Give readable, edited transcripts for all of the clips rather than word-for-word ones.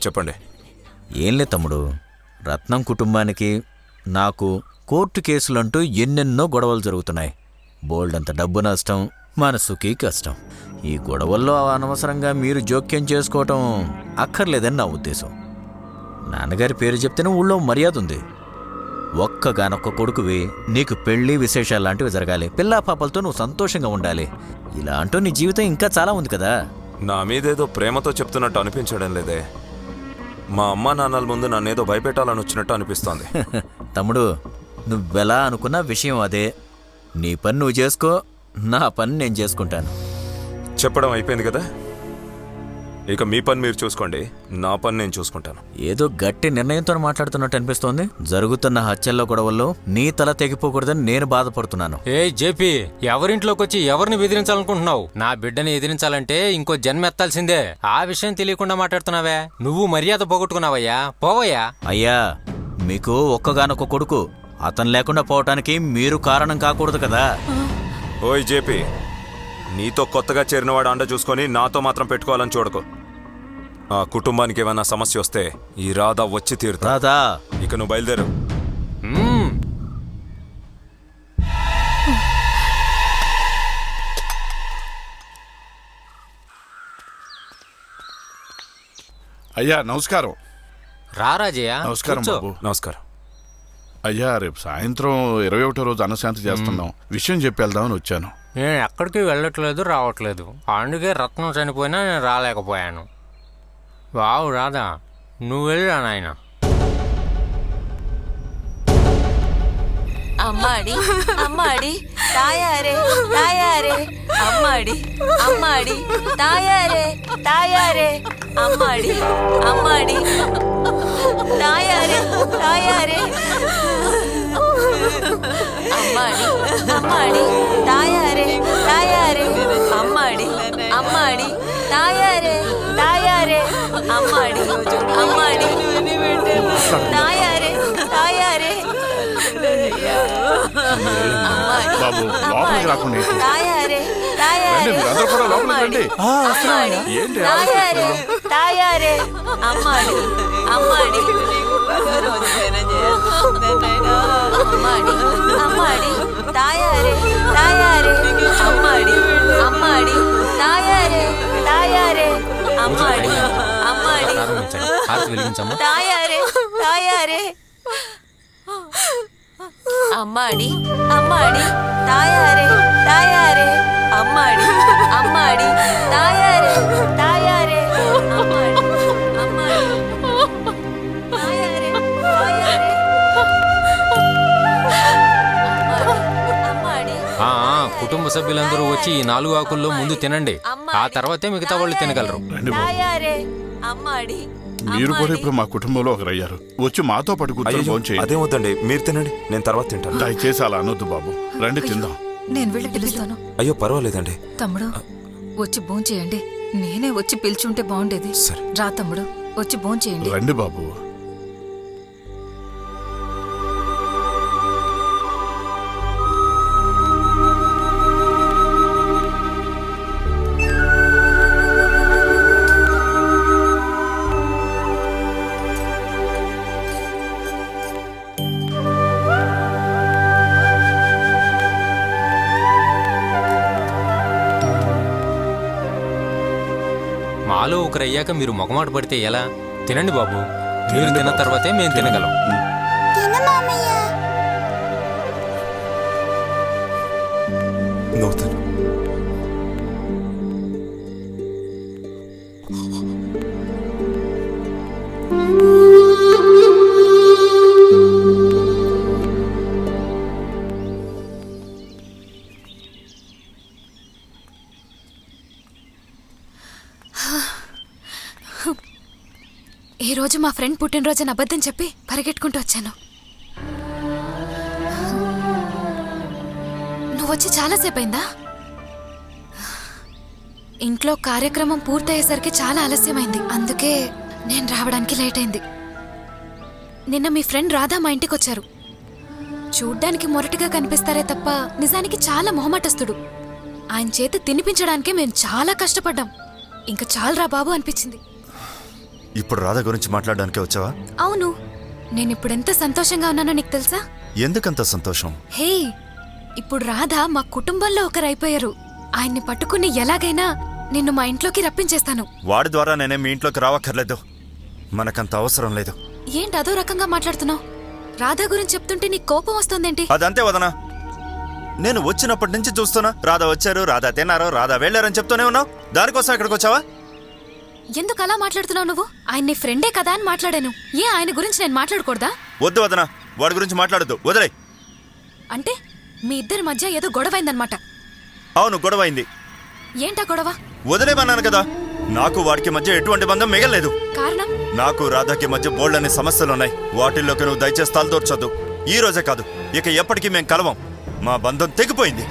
చెప్పండి. ఏం లేదు తమ్ముడు, రత్నం కుటుంబానికి నాకు కోర్టు కేసులంటూ ఎన్నెన్నో గొడవలు జరుగుతున్నాయి. బోల్డంత డబ్బు నష్టం, మనసుకి కష్టం. ఈ గొడవల్లో అనవసరంగా మీరు జోక్యం చేసుకోవటం అక్కర్లేదని నా ఉద్దేశం. నాన్నగారి పేరు చెప్తేనే ఊళ్ళో మర్యాద ఉంది. ఒక్కగానొక్క కొడుకువి, నీకు పెళ్లి విశేషాలు లాంటివి జరగాలి, పిల్లా పాపలతో నువ్వు సంతోషంగా ఉండాలి. ఇలా అంటూ నీ జీవితం ఇంకా చాలా ఉంది కదా. నా మీదేదో ప్రేమతో చెప్తున్నట్టు అనిపించడం లేదే. మా అమ్మా నాన్నల ముందు నన్నేదో భయపెట్టాలని వచ్చినట్టు అనిపిస్తోంది. తమ్ముడు, నువ్వెలా అనుకున్న విషయం అదే. నీ పని నువ్వు చేసుకో, నా పని నేను చేసుకుంటాను. చెప్పడం అయిపోయింది కదా, ఇక మీ పని మీరు చూసుకోండి, నా పని నేను చూసుకుంటాను. ఏదో గట్టి నిర్ణయంతో మాట్లాడుతున్నట్టు అనిపిస్తోంది. జరుగుతున్న హత్యల్లో గొడవల్లో నీ తల తెగిపోకూడదని నేను బాధపడుతున్నాను. ఏ జేపీ, ఎవరింట్లోకి వచ్చి ఎవరిని బెదిరించాలనుకుంటున్నావు? నా బిడ్డని ఎదిరించాలంటే ఇంకో జన్మ ఎత్తాల్సిందే. ఆ విషయం తెలియకుండా మాట్లాడుతున్నావే. నువ్వు మర్యాద పోగొట్టుకున్నావయ్యా, పోవయ్యా. అయ్యా, మీకు ఒక్కగానొక్క కొడుకు, అతను లేకుండా పోవటానికి మీరు కారణం కాకూడదు కదా. ఓయ్ జేపీ, నీతో కొత్తగా చేరినవాడు అండ చూసుకొని నాతో మాత్రం పెట్టుకోవాలని చూడకు. ఆ కుటుంబానికి ఏమైనా సమస్య వస్తే ఈ రాధా వచ్చి తీరుతా. రాధా, ఇక నువ్వు బయలుదేరు. అయ్యా నమస్కారం. రారాజయ్య, నమస్కారం బాబు. నమస్కారం అయ్యా, రేపు సాయంత్రం 21వ రోజు అన్నశాంతి చేస్తున్నాం. విషయం చెప్పి వెళ్దామని వచ్చాను. నేను ఎక్కడికి వెళ్ళట్లేదు, రావట్లేదు. అందుకే రత్నం చనిపోయినా నేను రాలేకపోయాను. వావు రాధా, నువ్వు వెళ్ళా నాయన. అమ్మాడి అమ్మాడి తాయారే తాయారే అమ్మాడి అమ్మాడి తాయారే తాయారే అమ్మాడి అమ్మాడి తాయారే తాయారే అమ్మాడి అమ్మాడి తాయారే తాయారే అమ్మాడి అమ్మాడి తాయారే తాయారే అమ్మాడి అమ్మాడి తాయారే తాయారే బాబు లోపలికి రాకుండా ఏంటి? తాయారే రండి, తాయారే మీరందరూ కూడా లోపలికి రండి. ఏంటి తాయారే తాయారే అమ్మాడి అమ్మాడి అమ్మాడి అమ్మాడి తాయారే తాయారే అమ్మాడి అమ్మాడి తాయారే తాయారే అమ్మాడి అమ్మాడి ప్రారంభించండి. హారతి వెలిగించమ్మా. తాయారే తాయారే అమ్మాడి అమ్మాడి తాయారే తాయారే అమ్మాడి అమ్మాడి తాయారే తాయారే అమ్మాడి అమ్మాడి తాయారే తాయారే అమ్మాడి ఆ, కుటుంబ సభ్యులందరూ వచ్చి ఈ 4 ఆకుల్లో ముందు తినండి. ఆ తర్వాతే మిగతా వాళ్ళు తినగలరు. రండి బాబు. తాయారే అమ్మాడి మీరు కూడా ఇప్పుడు మా కుటుంబంలో ఒకరయ్యారు. వచ్చి మాతో పాటు కూర్చొని అయ్యో, భోంచేయండి. అదేం వద్దండి, మీరు తినండి, నేను తర్వాత తింటాను. దయచేసి అలా అనొద్దు బాబు. రండి తిందాం. నేను వెళ్ళి పిలుస్తాను. అయ్యో పర్వాలేదండి. తమ్ముడు, వచ్చి భోంచేయండి. నేనే వచ్చి పిలిచుంటే బాగుండేది. సరే. రా తమ్ముడు, వచ్చి భోంచేయండి. రండి బాబు. మాలో ఒకరయ్యాక మీరు మొగమాట పడితే ఎలా? తినండి బాబు. మీరు తిన్న తర్వాతే మేము తినగలం. నువ్వు తిను. ఈ రోజు మా ఫ్రెండ్ పుట్టినరోజున అబద్ధం చెప్పి పరిగెట్టుకుంటూ వచ్చాను. నువ్వు వచ్చి చాలాసేపు అయిందా? ఇంట్లో కార్యక్రమం పూర్తయ్యేసరికి చాలా ఆలస్యమైంది. అందుకే నేను రావడానికి లేట్ అయింది. నిన్న మీ ఫ్రెండ్ రాధా మా ఇంటికి వచ్చారు. చూడ్డానికి మొరటిగా కనిపిస్తారే తప్ప నిజానికి చాలా మొహమాటస్తుడు. ఆయన చేతి తినిపించడానికే మేము చాలా కష్టపడ్డాం. ఇంకా చాలరా బాబు అనిపించింది. ఇప్పుడు రాధ గురించి మాట్లాడడానికే వచ్చావా? అవును, నేను ఇప్పుడు ఎంత సంతోషంగా ఉన్నానో నీకు తెలుసా? ఎందుకంత సంతోషం? హే, ఇప్పుడు రాధ మా కుటుంబంలో ఒకరైపోయారు. ఆయన్ని పట్టుకుని ఎలాగైనా నిన్ను మా ఇంట్లోకి రప్పించేస్తాను. వాడి ద్వారా నేనే మీ ఇంట్లోకి రావక్కర్లేదు. మనకంత అవసరం లేదు. ఏంటి అదో రకంగా మాట్లాడుతున్నావు? రాధా గురించి చెప్తుంటే నీకు కోపం వస్తుందేంటి? అదంతే వదనా. నేను వచ్చినప్పటి నుంచి చూస్తున్నా, రాధ వచ్చారు, రాధా తిన్నారు, రాధా వెళ్ళారని చెప్తూనే ఉన్నావు. దానికోసం ఇక్కడికి వచ్చావా? ఎందుకు అలా మాట్లాడుతున్నావు నువ్వు? ఆయన నీ ఫ్రెండే కదా అని మాట్లాడాను. ఆయన గురించి నేను మాట్లాడకూడదా? వద్దు వదనా, వాడి గురించి మాట్లాడద్దు, వదిలే. అంటే మీ ఇద్దరి మధ్య ఏదో గొడవైందనమాట. అవును, గొడవైంది. ఏంటా గొడవ? వదిలేమన్నాను కదా. నాకు వాడికి మధ్య ఎటువంటి బంధం మిగలేదు. కారణం? నాకు రాధాకి మధ్య బోల్డ్ అనే సమస్యలున్నాయి. వాటిల్లోకి నువ్వు దయచేసి తలదూర్చొద్దు. ఈ రోజే కాదు, ఇక ఎప్పటికీ మేం కలవం. మా బంధం తెగిపోయింది.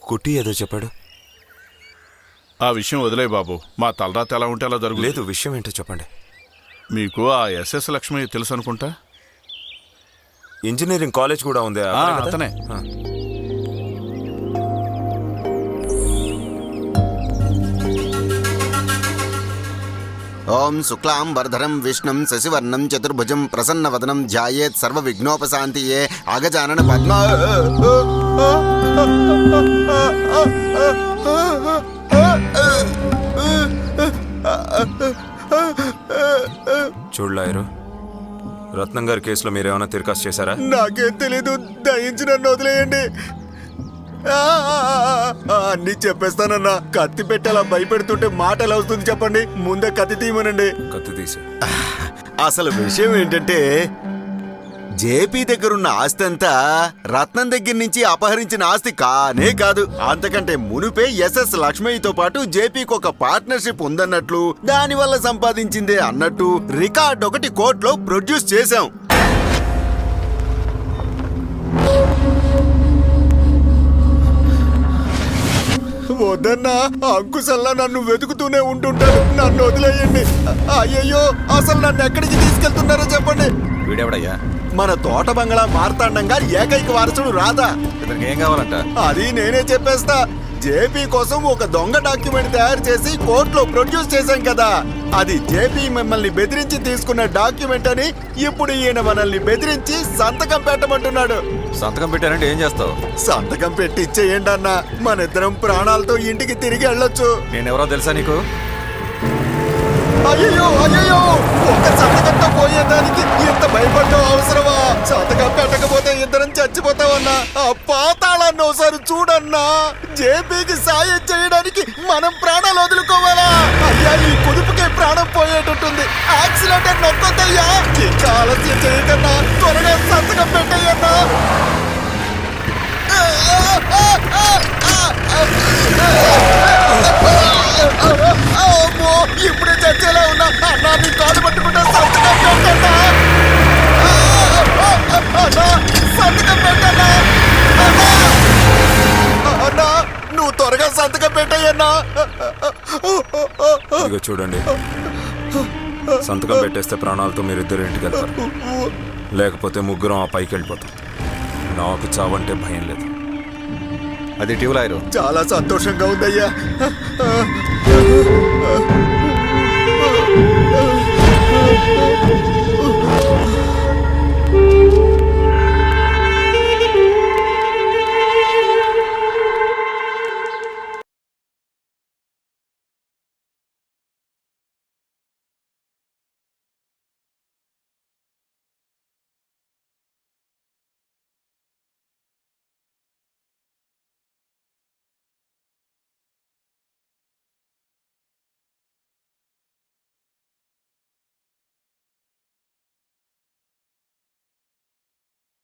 కుట్టి ఏదో చెప్పాడు. ఆ విషయం వదిలే బాబు. మా తలరాత ఎలా ఉంటే అలా జరుగుతుంది. లేదు, విషయం ఏంటో చెప్పండి. మీకు ఆ ఎస్ఎస్ లక్ష్మి తెలుసు అనుకుంటా. ఇంజనీరింగ్ కాలేజ్ కూడా ఉంది. అతనే. ఓం శుక్లాం వరధరం విష్ణుం శశివర్ణం చతుర్భుజం ప్రసన్నవదనం ధ్యాయేత్ సర్వ విఘ్నోపశాంతియే అగజానన పద్మ. చూడలాయరు, రత్నం గారి కేసులో మీరేమైనా తిరకాసు చేశారా? నాకేం తెలీదు, దయించి నన్ను వదిలేయండి. అన్నీ చెప్పేస్తానన్నా. కత్తి పెట్టేలా భయపెడుతుంటే మాట ఎలా వస్తుంది చెప్పండి? ముందే కత్తి తీయమనండి. కత్తి తీసి. అసలు విషయం ఏంటంటే, జేపీ దగ్గరున్న ఆస్తి అంతా రత్నం దగ్గర నుంచి అపహరించిన ఆస్తి కానే కాదు. అంతకంటే మునుపే ఎస్ఎస్ లక్ష్మయ్యతో పాటు జేపీకి ఒక పార్ట్నర్షిప్ ఉందన్నట్లు, దానివల్ల సంపాదించిందే అన్నట్టు రికార్డ్ ఒకటి కోర్టులో ప్రొడ్యూస్ చేశాం. వద్దన్నా, అంకుశల్లా నన్ను వెతుకుతూనే ఉంటుంటాడు. నన్ను వదిలేయండి. అయ్యయ్యో, అసలు నన్ను ఎక్కడికి తీసుకెళ్తున్నారో చెప్పండి. వీడెవడయ్యా? మన తోట బంగళా మార్తాండంగా ఏకైక వారసుడు రాధా. ఇతనికి ఏం కావాలంట? అది నేనే చెప్పేస్తా. జేపీ కోసం ఒక దొంగ డాక్యుమెంట్ తయారు చేసి కోర్టులో ప్రొడ్యూస్ చేశాం కదా. అది జేపీ మిమ్మల్ని బెదిరించి తీసుకున్న డాక్యుమెంట్ అని ఇప్పుడు ఈయన మనల్ని బెదిరించి సంతకం పెట్టమంటున్నాడు. సంతకం పెట్టారంటే ఏం చేస్తావు? సంతకం పెట్టి ఇచ్చేయండి అన్న, మన ఇద్దరం ప్రాణాలతో ఇంటికి తిరిగి వెళ్ళొచ్చు. నేనెవరో తెలుసా నీకు? అయ్యో అయ్యో, ఒక్క సంతకంతో పోయేదానికి ఇంత భయపడడం అవసరమా? సంతకం పెట్టకపోతే ఇద్దరం చచ్చిపోతామన్నా. ఆ పాతాళాన్ని ఒకసారి చూడన్నా. జేపీకి సాయం చేయడానికి మనం ప్రాణాలు వదులుకోవాలా? అయ్యా, ఈ కుదుపుకే ప్రాణం పోయేటట్టుంది. యాక్సిడెంట్ నొక్కొద్దయ్యా. ఇంకా ఆలస్యం చేయకన్నా త్వరగా సంతకం పెట్టయ్యన్నా. ఇప్పుడే చచ్చేలా ఉన్నా. అన్నా, నీ కాలు పట్టుకుంటా సంతకం పెట్టన్నా. అన్నా, సంతకం పెట్టన్నా. అన్నా, నువ్వు త్వరగా సంతకం పెట్టయ్యన్నా. ఇదిగో చూడండి, సంతకం పెట్టేస్తే ప్రాణాలతో మీరిద్దరు ఇంటికి వెళ్తారు. లేకపోతే ముగ్గురం ఆ పైకి వెళ్ళిపోతాం. నాకు చావంటే భయం లేదు. అది టీవీలాయరు. చాలా సంతోషంగా ఉందయ్యా.